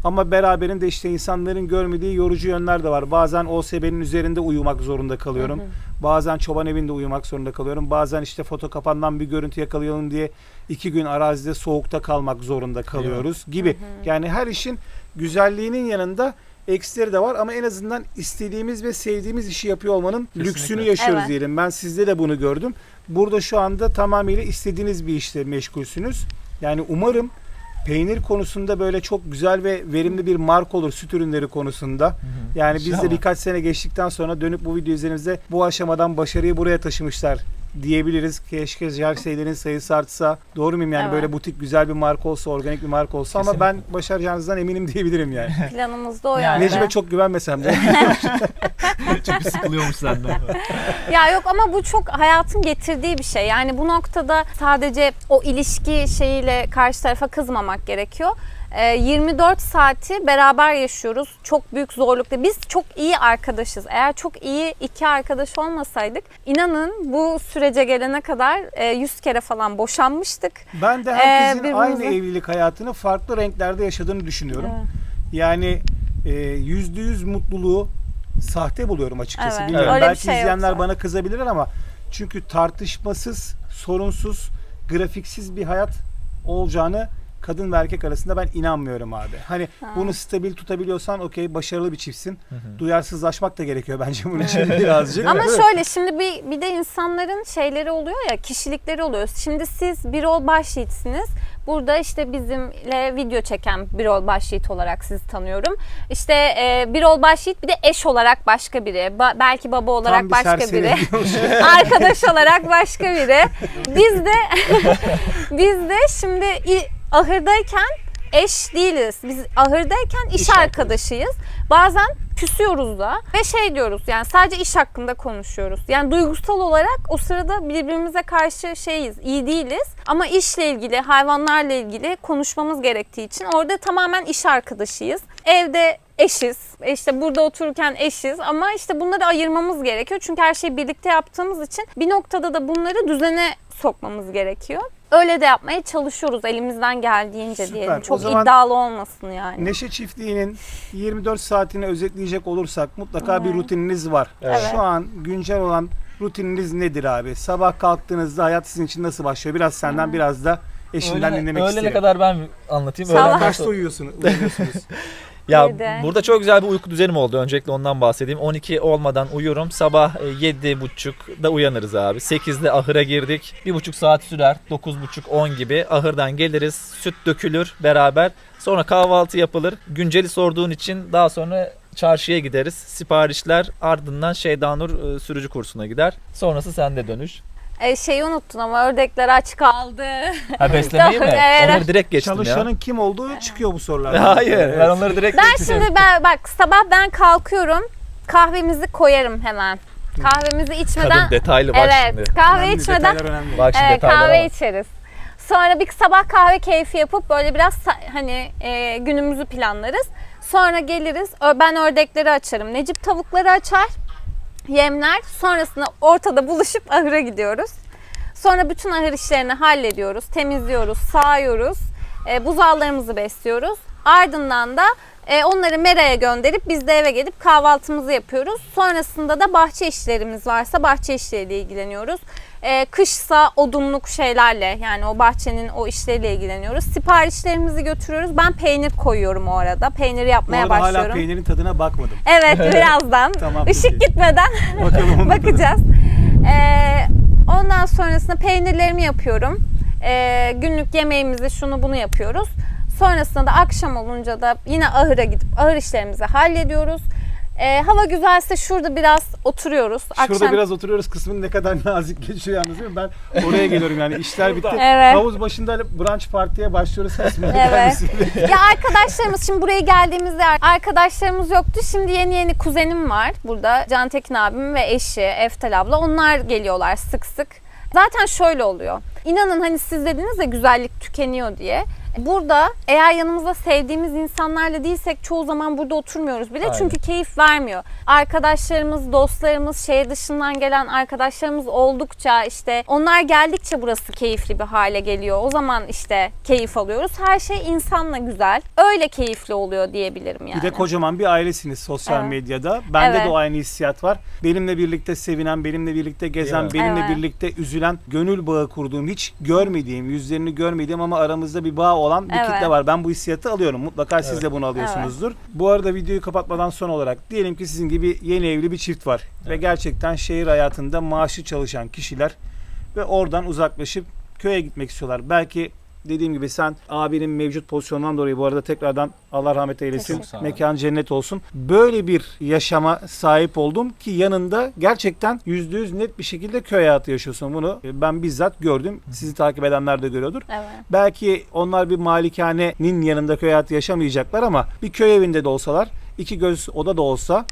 Ama beraberinde işte insanların görmediği yorucu yönler de var. Bazen OSB'nin üzerinde uyumak zorunda kalıyorum. Bazen çoban evinde uyumak zorunda kalıyorum. Bazen işte foto kapandan bir görüntü yakalayalım diye 2 gün arazide soğukta kalmak zorunda kalıyoruz gibi. Yani her işin güzelliğinin yanında eksileri de var ama en azından istediğimiz ve sevdiğimiz işi yapıyor olmanın lüksünü yaşıyoruz Evet. diyelim. Ben sizde de bunu gördüm. Burada şu anda tamamıyla istediğiniz bir işle meşgulsünüz. Yani umarım peynir konusunda böyle çok güzel ve verimli bir marka olur, süt ürünleri konusunda. Yani biz de İnşallah. birkaç sene geçtikten sonra dönüp bu video izlediğimizde bu aşamadan başarıyı buraya taşımışlar diyebiliriz. Keşke jerseylerin sayısı artsa. Doğru muyum? Yani Evet. böyle butik güzel bir marka olsa, organik bir marka olsa ama ben başaracağınızdan eminim diyebilirim yani. Planımız da o Yani. yönde. Necip'e çok güvenmesem de. Çünkü sıkılıyormuş senden. Ya yok ama bu çok hayatın getirdiği bir şey. Yani bu noktada sadece o ilişki şeyiyle karşı tarafa kızmamak gerekiyor. 24 saati beraber yaşıyoruz. Çok büyük zorlukta. Biz çok iyi arkadaşız. Eğer çok iyi iki arkadaş olmasaydık, inanın bu sürece gelene kadar 100 kere falan boşanmıştık. Ben de herkesin birbirimize- aynı evlilik hayatını farklı renklerde yaşadığını düşünüyorum. Evet. Yani %100 mutluluğu sahte buluyorum açıkçası. Evet, Bilmiyorum. öyle bir Belki şey izleyenler yoksa. bana kızabilirler ama çünkü tartışmasız, sorunsuz, grafiksiz bir hayat olacağını kadın ve erkek arasında ben inanmıyorum abi. Hani bunu stabil tutabiliyorsan okey, başarılı bir çiftsin. Duyarsızlaşmak da gerekiyor bence bunun için birazcık. Ama Evet. şöyle şimdi bir de insanların şeyleri oluyor ya, kişilikleri oluyor. Şimdi siz Birol Başyiğit'siniz. Burada işte bizimle video çeken Birol Başyiğit olarak sizi tanıyorum. İşte Birol Başyiğit bir de eş olarak başka biri. Belki baba olarak Tam bir başka serseri biri. diyormuş. Arkadaş olarak başka biri. Biz de şimdi ahırdayken eş değiliz. Biz ahırdayken iş arkadaşıyız. Bazen küsüyoruz da ve şey diyoruz, yani sadece iş hakkında konuşuyoruz. Yani duygusal olarak o sırada birbirimize karşı şeyiz, iyi değiliz. Ama işle ilgili, hayvanlarla ilgili konuşmamız gerektiği için orada tamamen iş arkadaşıyız. Evde eşiz. İşte burada otururken eşiz ama işte bunları ayırmamız gerekiyor. Çünkü her şeyi birlikte yaptığımız için bir noktada da bunları düzene sokmamız gerekiyor. Öyle de yapmaya çalışıyoruz elimizden geldiğince Süper. diyelim. O Çok zaman iddialı olmasın yani. Neşe Çiftliği'nin 24 saatini özetleyecek olursak mutlaka bir rutininiz var. Evet. Şu an güncel olan rutininiz nedir abi? Sabah kalktığınızda hayat sizin için nasıl başlıyor? Biraz senden, biraz da eşinden dinlemek öğlene isterim. kadar ben anlatayım. Sabah Öğlenden Kaçta sonra- uyuyorsunuz? Ya Bir de. burada çok güzel bir uyku düzenim oldu. Öncelikle ondan bahsedeyim. 12 olmadan uyuyorum. Sabah 7.30'da uyanırız abi. 8'de ahıra girdik. 1,5 saat sürer. 9.30-10 gibi ahırdan geliriz. Süt dökülür beraber. Sonra kahvaltı yapılır. Günceli sorduğun için daha sonra çarşıya gideriz. Siparişler, ardından Şeydanur sürücü kursuna gider. Sonrası sende dönüş. Şeyi unuttun ama ördekler aç kaldı. Ha, beslemeyi mi? Evet. Onları direkt geçtim ya. Çalışanın kim olduğu çıkıyor bu sorularda. Hayır, ben onları direkt Ben geçtim. şimdi bak sabah ben kalkıyorum, kahvemizi koyarım hemen. Kahvemizi içmeden Kadın detaylı bak evet, şimdi. kahve Önemli, içmeden detaylar önemli. Bak şimdi evet, detaylara kahve bak. içeriz. Sonra bir sabah kahve keyfi yapıp böyle biraz hani günümüzü planlarız. Sonra geliriz. Ben ördekleri açarım. Necip tavukları açar. Yemler. Sonrasında ortada buluşup ahıra gidiyoruz. Sonra bütün ahır işlerini hallediyoruz. Temizliyoruz, sağıyoruz. Buzağlarımızı besliyoruz. Ardından da onları meraya gönderip biz de eve gelip kahvaltımızı yapıyoruz. Sonrasında da bahçe işlerimiz varsa bahçe işleriyle ilgileniyoruz. Kışsa odunluk şeylerle, yani o bahçenin o işleriyle ilgileniyoruz. Siparişlerimizi götürüyoruz. Ben peynir koyuyorum o arada. Peyniri Bu yapmaya arada hala başlıyorum. peynirin tadına bakmadım. Evet, birazdan. Tamam, Işık peki. gitmeden Bakalım. bakacağız. Ondan sonrasında peynirlerimi yapıyorum. Günlük yemeğimizi şunu bunu yapıyoruz. Sonrasında da akşam olunca da yine ahıra gidip ahır işlerimizi hallediyoruz. Hava güzelse şurada biraz oturuyoruz. Şurada biraz oturuyoruz kısmını ne kadar nazik geçiyor yalnız değil mi? Ben oraya geliyorum yani işler bitti. Evet. Havuz başında brunch partiye başlıyoruz kısmını. Evet. Ya arkadaşlarımız, şimdi buraya geldiğimizde arkadaşlarımız yoktu. Şimdi yeni kuzenim var burada. Cantekin abim ve eşi Eftel abla. Onlar geliyorlar sık sık. Zaten şöyle oluyor. İnanın hani siz dediniz ya güzellik tükeniyor diye. Burada eğer yanımızda sevdiğimiz insanlarla değilsek çoğu zaman burada oturmuyoruz bile. Aynen. Çünkü keyif vermiyor. Arkadaşlarımız, dostlarımız, şehir dışından gelen arkadaşlarımız oldukça, işte onlar geldikçe burası keyifli bir hale geliyor. O zaman işte keyif alıyoruz. Her şey insanla güzel. Öyle keyifli oluyor diyebilirim yani. Bir de kocaman bir ailesiniz sosyal Evet. medyada. Bende Evet. de o aynı hissiyat var. Benimle birlikte sevinen, benimle birlikte gezen, Değil mi? benimle Evet. birlikte üzülen, gönül bağı kurduğum, hiç görmediğim, yüzlerini görmediğim ama aramızda bir bağ olan bir Evet. kitle var. Ben bu hissiyatı alıyorum. Mutlaka siz de bunu alıyorsunuzdur. Bu arada videoyu kapatmadan son olarak diyelim ki sizin gibi yeni evli bir çift var. Ve gerçekten şehir hayatında maaşlı çalışan kişiler ve oradan uzaklaşıp köye gitmek istiyorlar. Belki dediğim gibi sen abinin mevcut pozisyonundan dolayı bu arada tekrardan Allah rahmet eylesin. Teşekkür Mekan cennet olsun. Böyle bir yaşama sahip oldum ki yanında gerçekten %100 net bir şekilde köy hayatı yaşıyorsun. Bunu ben bizzat gördüm. Sizi takip edenler de görüyordur. Evet. Belki onlar bir malikanenin yanında köy hayatı yaşamayacaklar ama bir köy evinde de olsalar, iki göz oda da olsa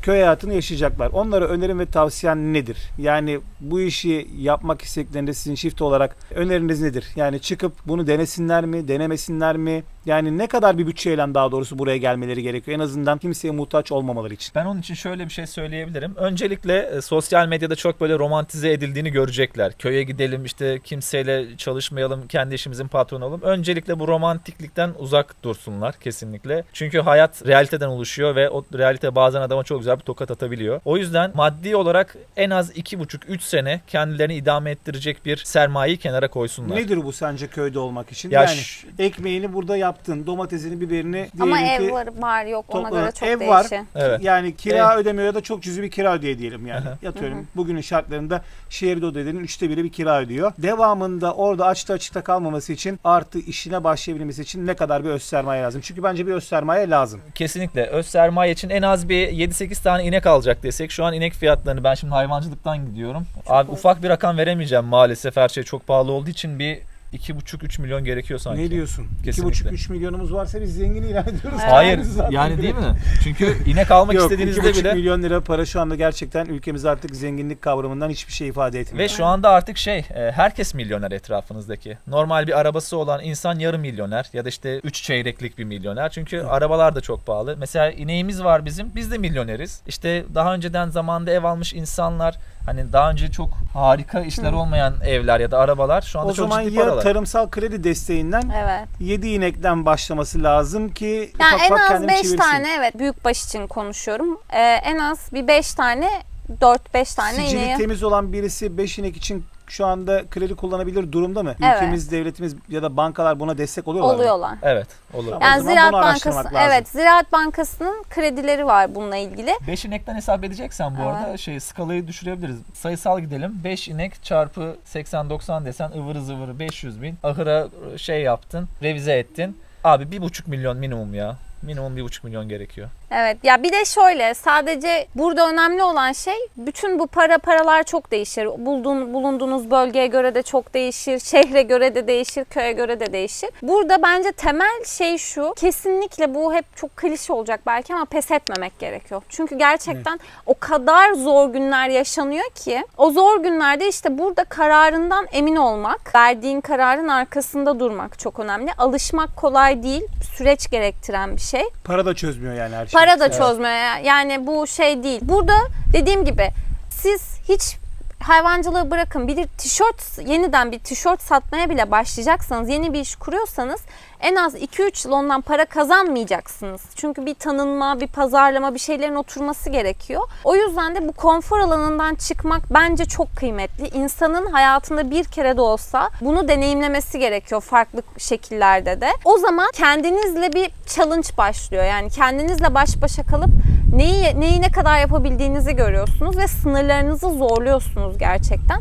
köy hayatını yaşayacaklar. Onlara önerim ve tavsiyen nedir? Yani bu işi yapmak istediklerinde sizin çift olarak öneriniz nedir? Yani çıkıp bunu denesinler mi, denemesinler mi? Yani ne kadar bir bütçeyle daha doğrusu buraya gelmeleri gerekiyor? En azından kimseye muhtaç olmamaları için. Ben onun için şöyle bir şey söyleyebilirim. Öncelikle sosyal medyada çok böyle romantize edildiğini görecekler. Köye gidelim, işte kimseyle çalışmayalım, kendi işimizin patronu olalım. Öncelikle bu romantiklikten uzak dursunlar kesinlikle. Çünkü hayat realiteden oluşuyor ve o realite bazen adama çok güzel güzel bir tokat atabiliyor. O yüzden maddi olarak en az 2,5-3 sene kendilerini idame ettirecek bir sermayeyi kenara koysunlar. Nedir bu sence köyde olmak için? Ya Yani ekmeğini burada yaptın, domatesini, biberini Ama diyelim ki ev var yok ona topladın. göre çok Ev değişir. var. Evet. Yani kira ödemiyor ya da çok cüzi bir kira ödeye diyelim yani. Yatıyorum. Bugünün şartlarında şehirde ödeyenin 1/3 bir kira ödüyor. Devamında orada açıkta kalmaması için artı işine başlayabilmesi için ne kadar bir öz sermaye lazım? Çünkü bence bir öz sermaye lazım. Kesinlikle. Öz sermaye için en az bir 7-8 tane inek alacak desek, şu an inek fiyatlarını, ben şimdi hayvancılıktan gidiyorum. Abi ufak bir rakam veremeyeceğim maalesef, her şey çok pahalı olduğu için bir 2,5-3 milyon gerekiyor sanki. Ne diyorsun? Kesinlikle. 2,5-3 milyonumuz varsa biz zengin ilan ediyoruz. Hayır Zaten yani direkt. değil mi? Çünkü inek almak Yok, istediğinizde 2,5 bile milyon lira para şu anda gerçekten ülkemizde artık zenginlik kavramından hiçbir şey ifade etmiyor. ve şu anda artık herkes milyoner etrafınızdaki. Normal bir arabası olan insan yarım milyoner ya da işte 3 çeyreklik bir milyoner. Çünkü arabalar da çok pahalı. Mesela ineğimiz var bizim. Biz de milyoneriz. İşte daha önceden zamanda ev almış insanlar, hani daha önce çok harika işler olmayan evler ya da arabalar şu anda O çok zaman ciddi ya paralar. tarımsal kredi desteğinden Evet. 7 inekten başlaması lazım ki Yani ufak en ufak az kendini 5 çevirsin. tane, evet, büyükbaş için konuşuyorum. En az bir 5 tane, 4-5 tane Sicili ineği. temiz olan birisi 5 inek için şu anda kredi kullanabilir durumda mı? Evet. Ülkemiz, devletimiz ya da bankalar buna destek oluyorlar mı? Oluyorlar. Evet, olur. Tamam. O Yani zaman Ziraat bunu araştırmak Bankası, lazım. evet, Ziraat Bankası'nın kredileri var bununla ilgili. 5 inekten hesap edeceksen bu arada skalayı düşürebiliriz. Sayısal gidelim. 5 inek çarpı 80-90 desen ıvırı zıvırı 500 bin. Ahıra yaptın, revize ettin. Abi 1,5 milyon minimum ya. Minimum 1,5 milyon gerekiyor. Evet, ya bir de şöyle, sadece burada önemli olan şey, bütün bu paralar çok değişir. Bulunduğunuz bölgeye göre de çok değişir, şehre göre de değişir, köye göre de değişir. Burada bence temel şey şu, kesinlikle bu hep çok klişe olacak belki ama pes etmemek gerekiyor. Çünkü gerçekten o kadar zor günler yaşanıyor ki, o zor günlerde işte burada kararından emin olmak, verdiğin kararın arkasında durmak çok önemli. Alışmak kolay değil, süreç gerektiren bir şey. Para da çözmüyor yani her şey. Para da çözmüyor. Yani bu şey değil. Burada dediğim gibi siz hiç hayvancılığı bırakın, bir yeniden bir tişört satmaya bile başlayacaksanız, yeni bir iş kuruyorsanız en az 2-3 yıl ondan para kazanmayacaksınız. Çünkü bir tanınma, bir pazarlama, bir şeylerin oturması gerekiyor. O yüzden de bu konfor alanından çıkmak bence çok kıymetli. İnsanın hayatında bir kere de olsa bunu deneyimlemesi gerekiyor farklı şekillerde de. O zaman kendinizle bir challenge başlıyor. Yani kendinizle baş başa kalıp neyi ne kadar yapabildiğinizi görüyorsunuz ve sınırlarınızı zorluyorsunuz gerçekten.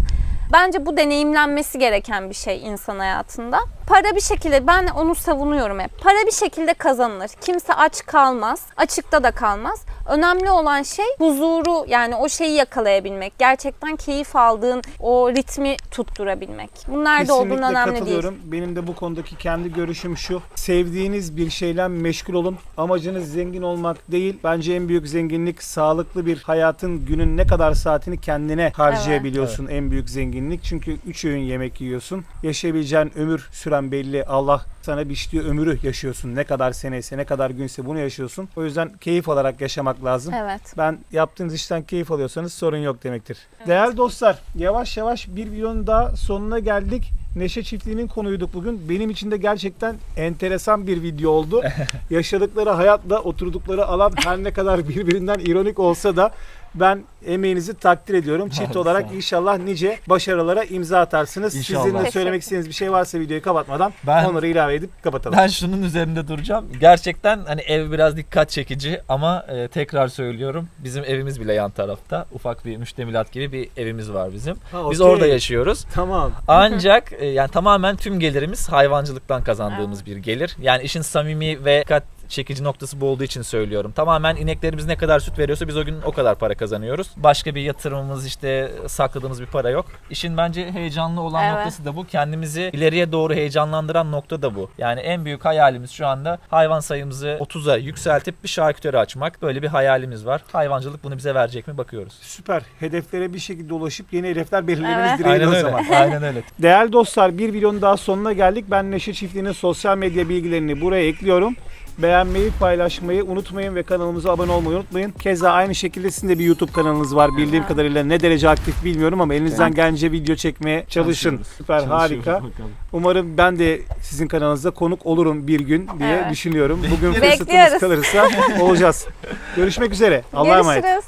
Bence bu deneyimlenmesi gereken bir şey insan hayatında. Para bir şekilde, ben onu savunuyorum hep. Para bir şekilde kazanılır. Kimse aç kalmaz, açıkta da kalmaz. Önemli olan şey huzuru, yani o şeyi yakalayabilmek. Gerçekten keyif aldığın o ritmi tutturabilmek. Bunlar da olduğun Kesinlikle önemli değil. katılıyorum. Benim de bu konudaki kendi görüşüm şu. Sevdiğiniz bir şeyle meşgul olun. Amacınız zengin olmak değil. Bence en büyük zenginlik sağlıklı bir hayatın, günün ne kadar saatini kendine harcayabiliyorsun. En büyük zenginlik. Çünkü 3 öğün yemek yiyorsun. Yaşayabileceğin ömür süren belli. Allah sana biçtiği ömrü yaşıyorsun. Ne kadar seneyse, ne kadar günse bunu yaşıyorsun. O yüzden keyif alarak yaşamak lazım. Evet. Ben yaptığınız işten keyif alıyorsanız sorun yok demektir. Değerli dostlar, yavaş yavaş bir videonun daha sonuna geldik. Neşe Çiftliği'nin konuyduk bugün. Benim için de gerçekten enteresan bir video oldu. Yaşadıkları hayatla oturdukları alan her ne kadar birbirinden ironik olsa da ben emeğinizi takdir ediyorum. Çift olarak inşallah nice başarılara imza atarsınız. İnşallah. Sizin de söylemek istediğiniz bir şey varsa videoyu kapatmadan Ben- onları ilave edip kapatalım. Ben şunun üzerinde duracağım. Gerçekten hani ev biraz dikkat çekici ama tekrar söylüyorum. Bizim evimiz bile yan tarafta. Ufak bir müştemilat gibi bir evimiz var bizim. Ha, Biz okey. orada yaşıyoruz. Tamam. Ancak yani tamamen tüm gelirimiz hayvancılıktan kazandığımız bir gelir. Yani işin samimi ve dikkat çekici noktası bu olduğu için söylüyorum. Tamamen ineklerimiz ne kadar süt veriyorsa biz o gün o kadar para kazanıyoruz. Başka bir yatırımımız, işte sakladığımız bir para yok. İşin bence heyecanlı olan Evet. noktası da bu. Kendimizi ileriye doğru heyecanlandıran nokta da bu. Yani en büyük hayalimiz şu anda hayvan sayımızı 30'a yükseltip bir şarküteri açmak. Böyle bir hayalimiz var. Hayvancılık bunu bize verecek mi bakıyoruz. Süper. Hedeflere bir şekilde ulaşıp yeni hedefler belirlemeniz Evet. dileğiyle Aynen o öyle. zaman. Aynen öyle. Değerli dostlar, bir videonun daha sonuna geldik. Ben Neşe Çiftliği'nin sosyal medya bilgilerini buraya ekliyorum. beğenmeyi, paylaşmayı unutmayın ve kanalımıza abone olmayı unutmayın. Keza aynı şekilde sizin de bir YouTube kanalınız var. Bildiğim kadarıyla ne derece aktif bilmiyorum ama elinizden gelince video çekmeye çalışın. Süper, harika. Umarım ben de sizin kanalınızda konuk olurum bir gün diye Evet. düşünüyorum. Bugün fırsatımız Bekliyoruz. kalırsa olacağız. Görüşmek üzere. Allah'a emanet. Görüşürüz.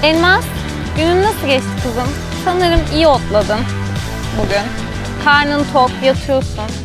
Elmas, günün nasıl geçti kızım? Sanırım iyi otladın bugün. Karnın tok, yatıyorsun.